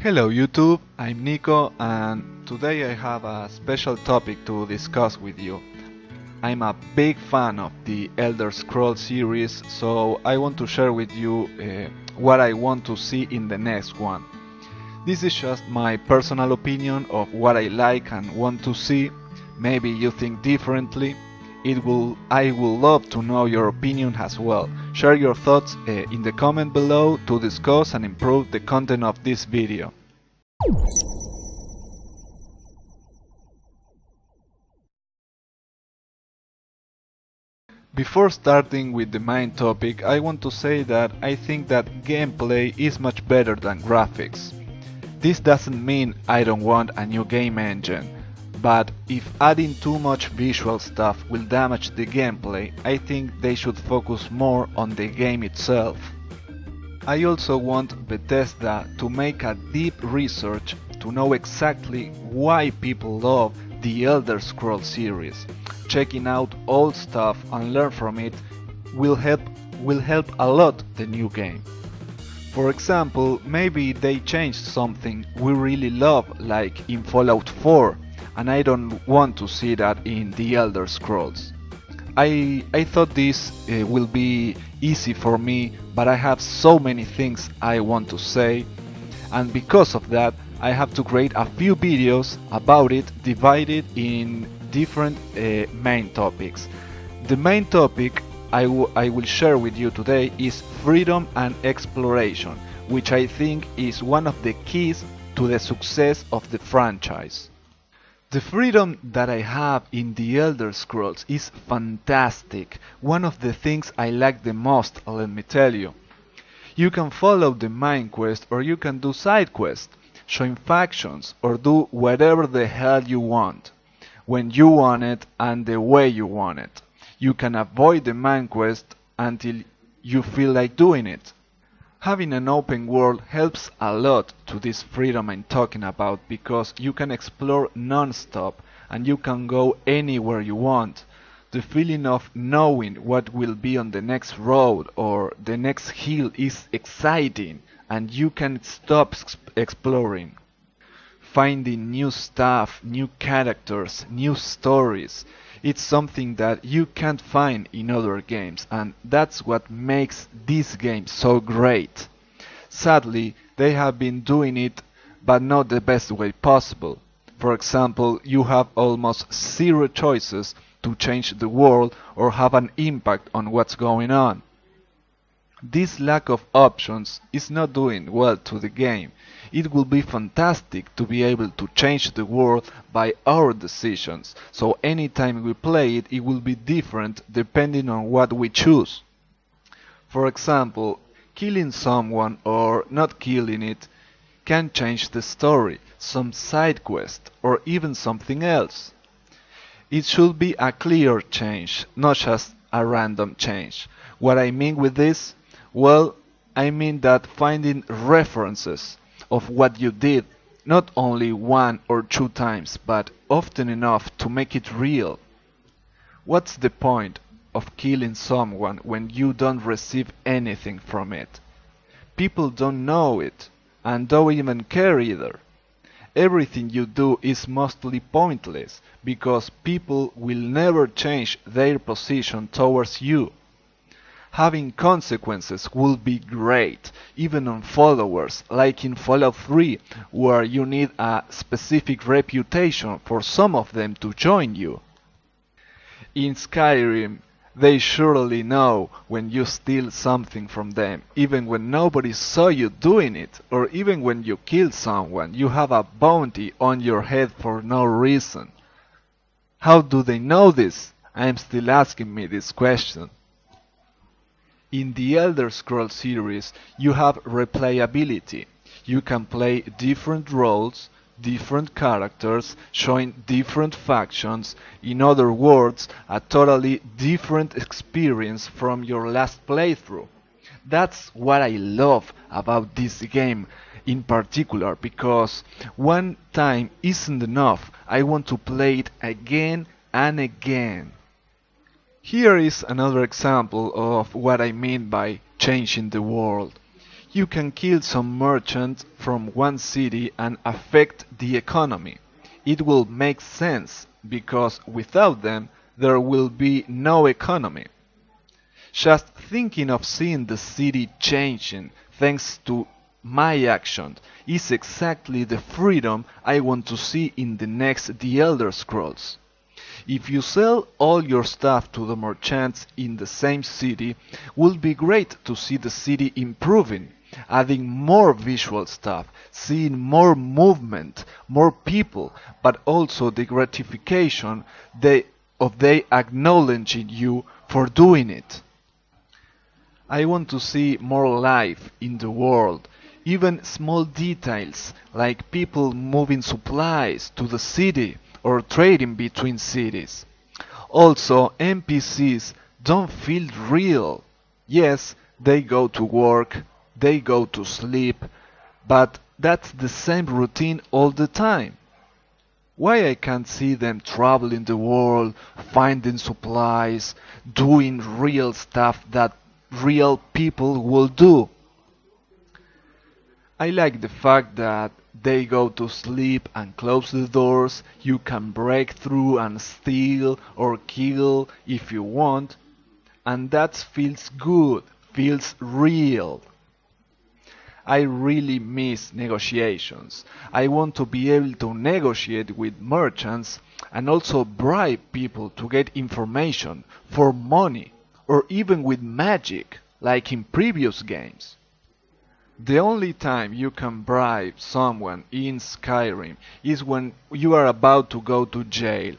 Hello YouTube, I'm Nico and today I have a special topic to discuss with you. I'm a big fan of the Elder Scrolls series, so I want to share with you what I want to see in the next one. This is just my personal opinion of what I like and want to see. Maybe you think differently. I will love to know your opinion as well. Share your thoughts in the comment below to discuss and improve the content of this video. Before starting with the main topic, I want to say that I think that gameplay is much better than graphics. This doesn't mean I don't want a new game engine, but if adding too much visual stuff will damage the gameplay, I think they should focus more on the game itself. I also want Bethesda to make a deep research to know exactly why people love the Elder Scrolls series. Checking out old stuff and learn from it will help a lot the new game. For example, maybe they changed something we really love, like in Fallout 4, and I don't want to see that in the Elder Scrolls. I thought this will be easy for me, but I have so many things I want to say, and because of that I have to create a few videos about it, divided in different main topics. The main topic I will share with you today is freedom and exploration, which I think is one of the keys to the success of the franchise. The freedom that I have in the Elder Scrolls is fantastic, one of the things I like the most, let me tell you. You can follow the main quest or you can do side quests, join factions or do whatever the hell you want, when you want it and the way you want it. You can avoid the main quest until you feel like doing it. Having an open world helps a lot to this freedom I'm talking about, because you can explore non-stop and you can go anywhere you want. The feeling of knowing what will be on the next road or the next hill is exciting, and you can't stop exploring. Finding new stuff, new characters, new stories. It's something that you can't find in other games, and that's what makes this game so great. Sadly, they have been doing it, but not the best way possible. For example, you have almost zero choices to change the world or have an impact on what's going on. This lack of options is not doing well to the game. It will be fantastic to be able to change the world by our decisions, so anytime we play it, it will be different depending on what we choose. For example, killing someone or not killing it can change the story, some side quest, or even something else. It should be a clear change, not just a random change. What I mean with this? Well, I mean that finding references of what you did, not only one or two times, but often enough to make it real. What's the point of killing someone when you don't receive anything from it? People don't know it, and don't even care either. Everything you do is mostly pointless, because people will never change their position towards you. Having consequences would be great, even on followers, like in Fallout 3, where you need a specific reputation for some of them to join you. In Skyrim, they surely know when you steal something from them, even when nobody saw you doing it, or even when you kill someone, you have a bounty on your head for no reason. How do they know this? I'm still asking me this question. In the Elder Scrolls series, you have replayability. You can play different roles, different characters, join different factions, in other words, a totally different experience from your last playthrough. That's what I love about this game in particular, because one time isn't enough. I want to play it again and again. Here is another example of what I mean by changing the world. You can kill some merchants from one city and affect the economy. It will make sense because without them there will be no economy. Just thinking of seeing the city changing thanks to my actions is exactly the freedom I want to see in the next The Elder Scrolls. If you sell all your stuff to the merchants in the same city, would be great to see the city improving, adding more visual stuff, seeing more movement, more people, but also the gratification of they acknowledging you for doing it. I want to see more life in the world, even small details like people moving supplies to the city or trading between cities. Also, NPCs don't feel real. Yes, they go to work, they go to sleep, but that's the same routine all the time. Why I can't see them traveling the world, finding supplies, doing real stuff that real people will do? I like the fact that they go to sleep and close the doors, you can break through and steal or kill if you want, and that feels good, feels real. I really miss negotiations. I want to be able to negotiate with merchants and also bribe people to get information for money or even with magic like in previous games. The only time you can bribe someone in Skyrim is when you are about to go to jail,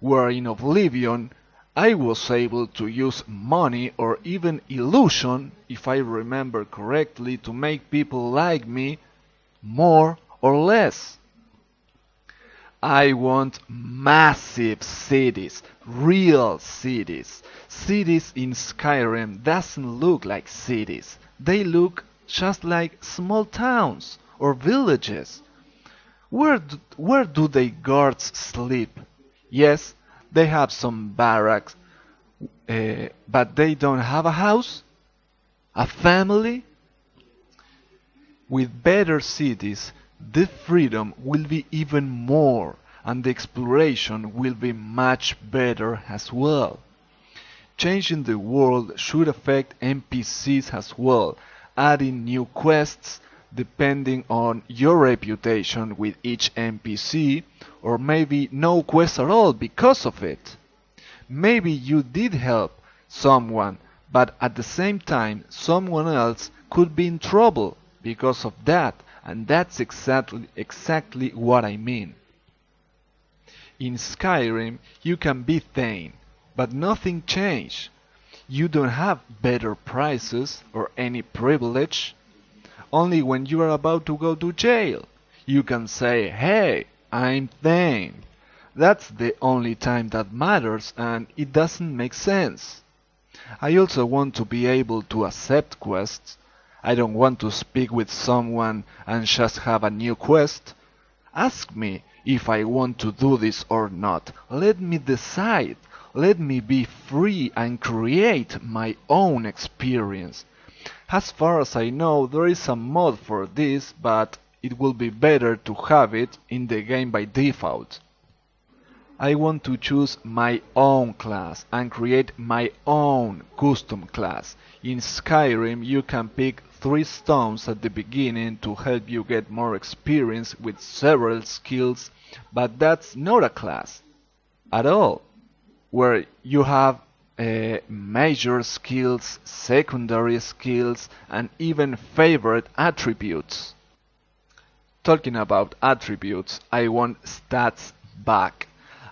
where in Oblivion I was able to use money or even illusion, if I remember correctly, to make people like me more or less. I want massive cities, real cities. Cities in Skyrim doesn't look like cities. They look just like small towns or villages. Where do the guards sleep? Yes, they have some barracks, but they don't have a house? A family? With better cities, the freedom will be even more, and the exploration will be much better as well. Changing the world should affect NPCs as well, adding new quests depending on your reputation with each NPC, or maybe no quest at all because of it. Maybe you did help someone, but at the same time someone else could be in trouble because of that, and that's exactly what I mean. In Skyrim you can be Thane, but nothing changed. You don't have better prices or any privilege. Only when you are about to go to jail, you can say, "Hey, I'm Thane." That's the only time that matters, and it doesn't make sense. I also want to be able to accept quests. I don't want to speak with someone and just have a new quest. Ask me if I want to do this or not. Let me decide. Let me be free and create my own experience. As far as I know, there is a mod for this, but it will be better to have it in the game by default. I want to choose my own class and create my own custom class. In Skyrim you can pick 3 stones at the beginning to help you get more experience with several skills, but that's not a class at all, where you have major skills, secondary skills, and even favorite attributes. Talking about attributes, I want stats back.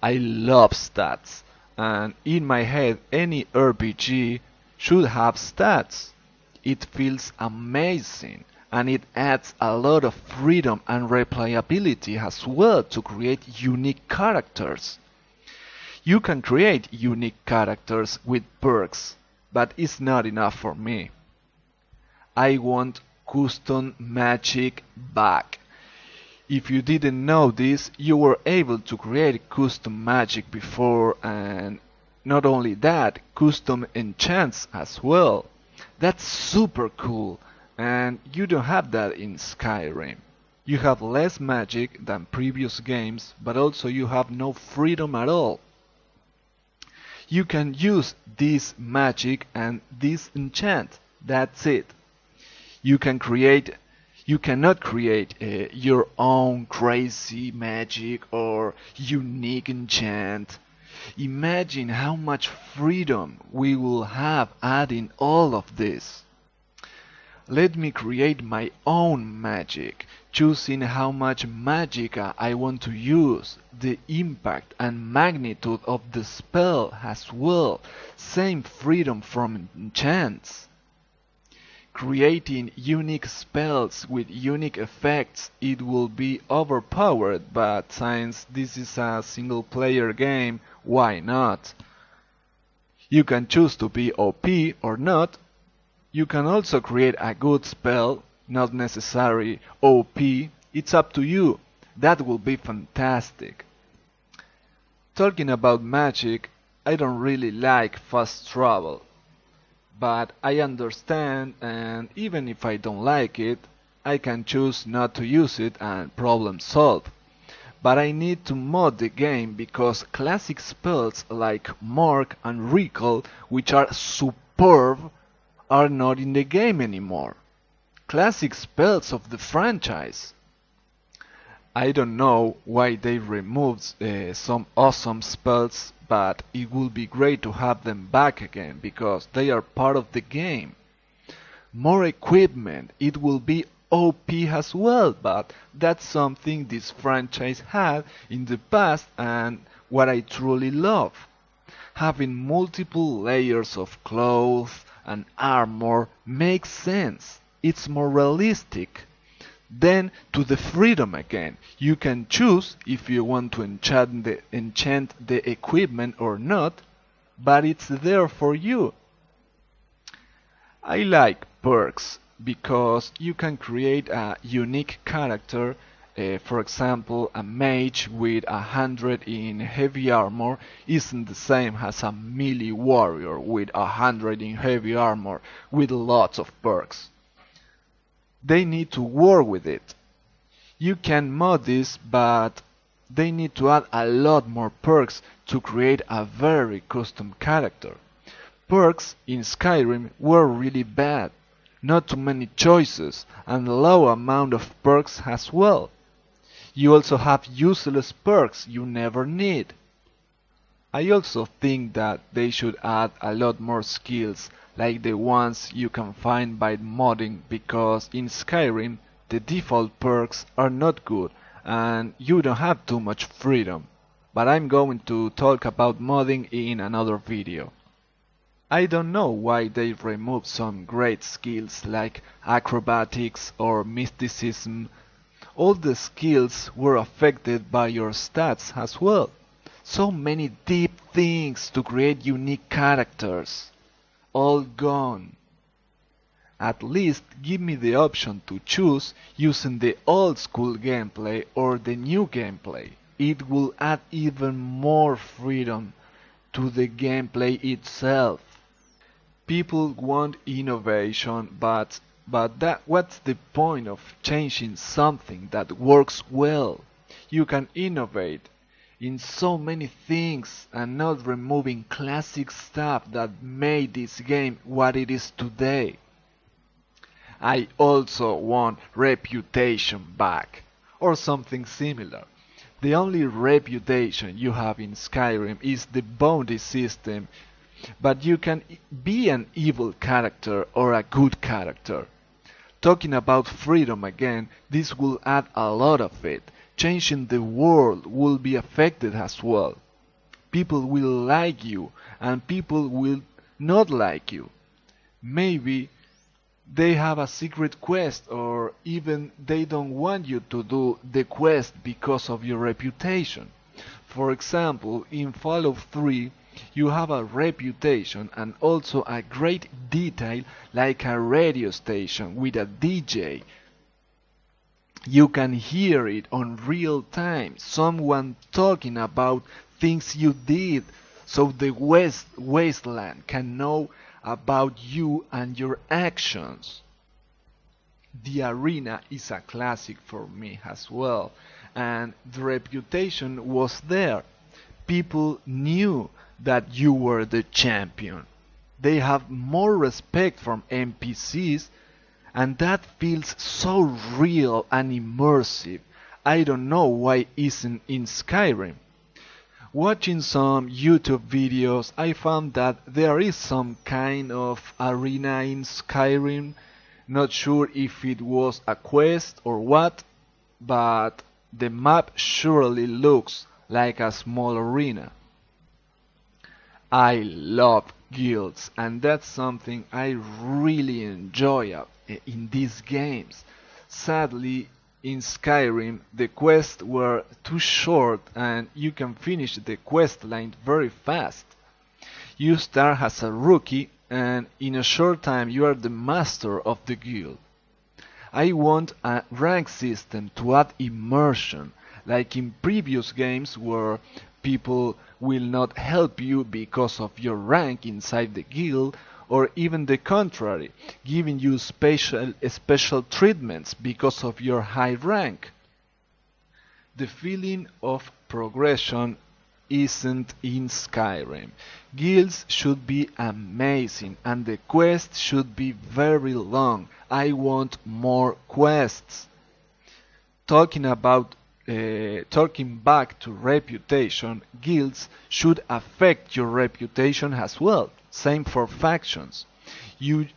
I love stats, and in my head any RPG should have stats. It feels amazing, and it adds a lot of freedom and replayability as well to create unique characters. You can create unique characters with perks, but it's not enough for me. I want custom magic back. If you didn't know this, you were able to create custom magic before, and not only that, custom enchants as well. That's super cool, and you don't have that in Skyrim. You have less magic than previous games, but also you have no freedom at all. You can use this magic and this enchant. That's it. You cannot create your own crazy magic or unique enchant. Imagine how much freedom we will have adding all of this. Let me create my own magic, choosing how much magicka I want to use, the impact and magnitude of the spell as well, same freedom from enchants. Creating unique spells with unique effects, it will be overpowered, but since this is a single player game, why not? You can choose to be OP or not. You can also create a good spell, not necessarily OP, it's up to you. That will be fantastic. Talking about magic, I don't really like fast travel. But I understand, and even if I don't like it, I can choose not to use it and problem solve. But I need to mod the game because classic spells like Mark and Recall, which are superb, are not in the game anymore. Classic spells of the franchise. I don't know why they removed some awesome spells, but it would be great to have them back again because they are part of the game. More equipment, it will be OP as well, but that's something this franchise had in the past and what I truly love. Having multiple layers of clothes and armor makes sense. It's more realistic. Then to the freedom again. You can choose if you want to enchant the equipment or not, but it's there for you. I like perks because you can create a unique character. For example, a mage with 100 in heavy armor isn't the same as a melee warrior with 100 in heavy armor with lots of perks. They need to work with it. You can mod this, but they need to add a lot more perks to create a very custom character. Perks in Skyrim were really bad. Not too many choices and low amount of perks as well. You also have useless perks you never need. I also think that they should add a lot more skills like the ones you can find by modding because in Skyrim the default perks are not good and you don't have too much freedom. But I'm going to talk about modding in another video. I don't know why they removed some great skills like acrobatics or mysticism. All the skills were affected by your stats as well. So many deep things to create unique characters. All gone. At least give me the option to choose using the old school gameplay or the new gameplay. It will add even more freedom to the gameplay itself. People want innovation, but what's the point of changing something that works well? You can innovate in so many things and not removing classic stuff that made this game what it is today. I also want reputation back, or something similar. The only reputation you have in Skyrim is the bounty system, but you can be an evil character or a good character. Talking about freedom again, this will add a lot of it. Changing the world will be affected as well. People will like you and people will not like you. Maybe they have a secret quest or even they don't want you to do the quest because of your reputation. For example, in Fallout 3 you have a reputation and also a great detail like a radio station with a DJ. You can hear it on real time, someone talking about things you did, so the wasteland can know about you and your actions. The arena is a classic for me as well, and the reputation was there. People knew that you were the champion. They have more respect from NPCs, and that feels so real and immersive. I don't know why isn't in Skyrim. Watching some YouTube videos, I found that there is some kind of arena in Skyrim. Not sure if it was a quest or what, but the map surely looks like a small arena. I love guilds, and that's something I really enjoy in these games. Sadly, in Skyrim, the quests were too short and you can finish the quest line very fast. You start as a rookie and in a short time you are the master of the guild. I want a rank system to add immersion, like in previous games where people will not help you because of your rank inside the guild, or even the contrary, giving you special treatments because of your high rank. The feeling of progression isn't in Skyrim. Guilds should be amazing and the quests should be very long. I want more quests. Talking back to reputation, guilds should affect your reputation as well. Same for factions. You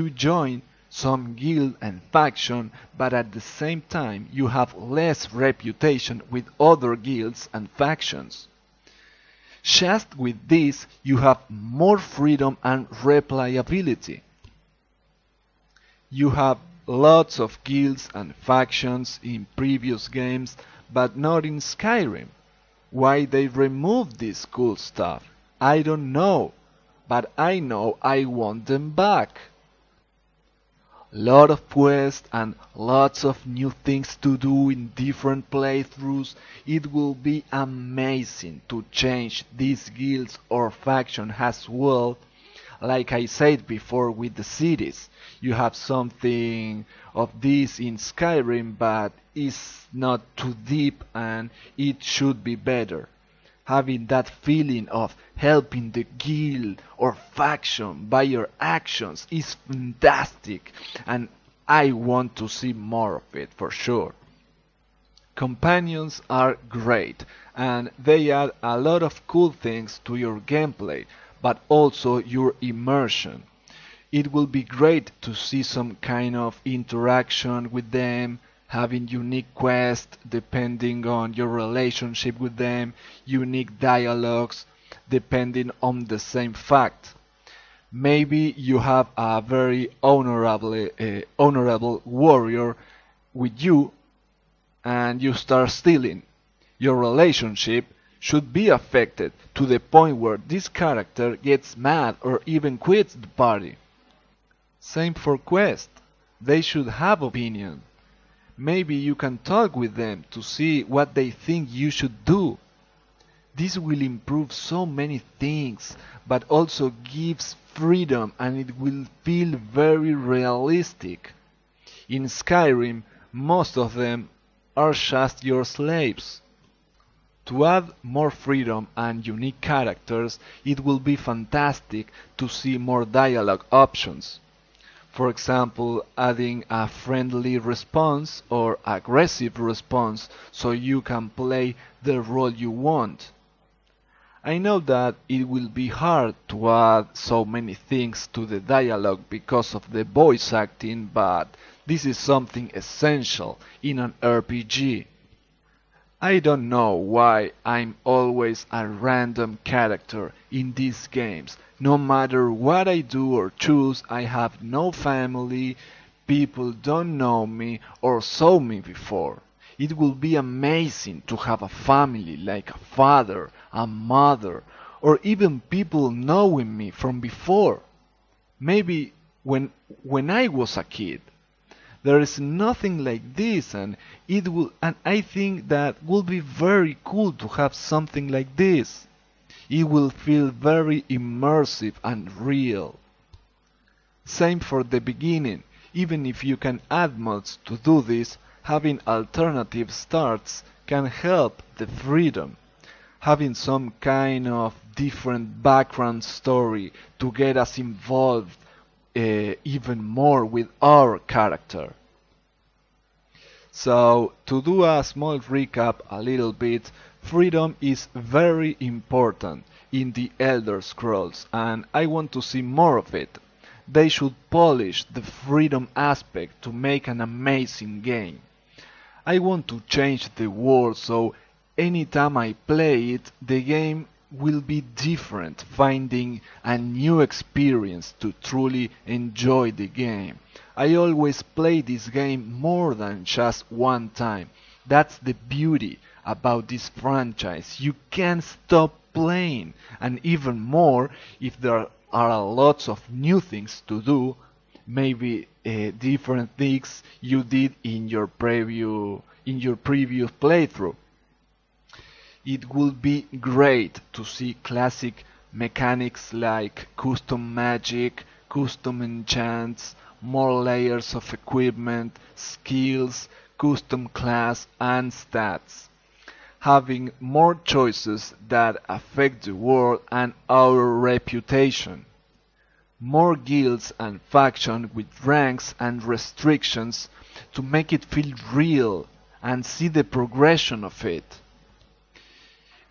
join some guild and faction, but at the same time you have less reputation with other guilds and factions. Just with this, you have more freedom and replayability. You have lots of guilds and factions in previous games, but not in Skyrim. Why they removed this cool stuff? I don't know, but I know I want them back. Lot of quests and lots of new things to do in different playthroughs. It will be amazing to change these guilds or faction as well. Like I said before with the cities, you have something of this in Skyrim, but it's not too deep and it should be better. Having that feeling of helping the guild or faction by your actions is fantastic, and I want to see more of it for sure. Companions are great and they add a lot of cool things to your gameplay, but also your immersion. It will be great to see some kind of interaction with them, having unique quests depending on your relationship with them, unique dialogues depending on the same fact. Maybe you have a very honorable warrior with you and you start stealing. Your relationship should be affected to the point where this character gets mad or even quits the party. Same for quests. They should have opinion. Maybe you can talk with them to see what they think you should do. This will improve so many things, but also gives freedom and it will feel very realistic. In Skyrim, most of them are just your slaves. To add more freedom and unique characters, it will be fantastic to see more dialogue options. For example, adding a friendly response or aggressive response so you can play the role you want. I know that it will be hard to add so many things to the dialogue because of the voice acting, but this is something essential in an RPG. I don't know why I'm always a random character in these games. No matter what I do or choose, I have no family, people don't know me or saw me before. It will be amazing to have a family like a father, a mother, or even people knowing me from before. Maybe when I was a kid. There is nothing like this, and I think that will be very cool to have something like this. It will feel very immersive and real. Same for the beginning. Even if you can add mods to do this, having alternative starts can help the freedom. Having some kind of different background story to get us involved even more with our character. So, to do a small recap a little bit, freedom is very important in the Elder Scrolls, and I want to see more of it. They should polish the freedom aspect to make an amazing game. I want to change the world so anytime I play it, the game will be different, finding a new experience to truly enjoy the game. I always play this game more than just one time. That's the beauty about this franchise. You can't stop playing, and even more if there are lots of new things to do, maybe different things you did in your previous playthrough. It would be great to see classic mechanics like custom magic, custom enchants, more layers of equipment, skills, custom class and stats. Having more choices that affect the world and our reputation. More guilds and factions with ranks and restrictions to make it feel real and see the progression of it.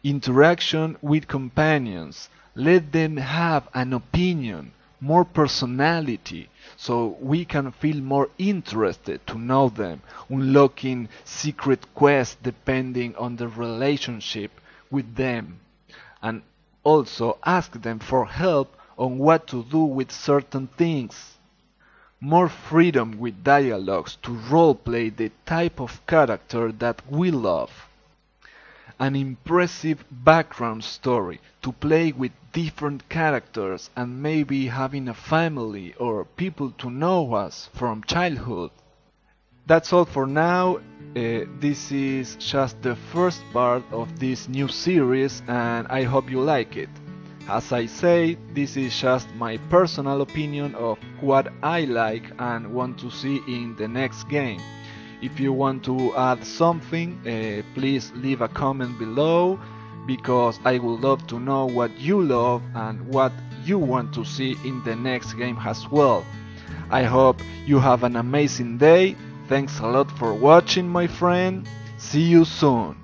Interaction with companions. Let them have an opinion, more personality, so we can feel more interested to know them, unlocking secret quests depending on the relationship with them, and also ask them for help on what to do with certain things. More freedom with dialogues to roleplay the type of character that we love. An impressive background story to play with different characters and maybe having a family or people to know us from childhood. That's all for now. This is just the first part of this new series and I hope you like it. As I say, this is just my personal opinion of what I like and want to see in the next game. If you want to add something, please leave a comment below, because I would love to know what you love and what you want to see in the next game as well. I hope you have an amazing day. Thanks a lot for watching, my friend. See you soon.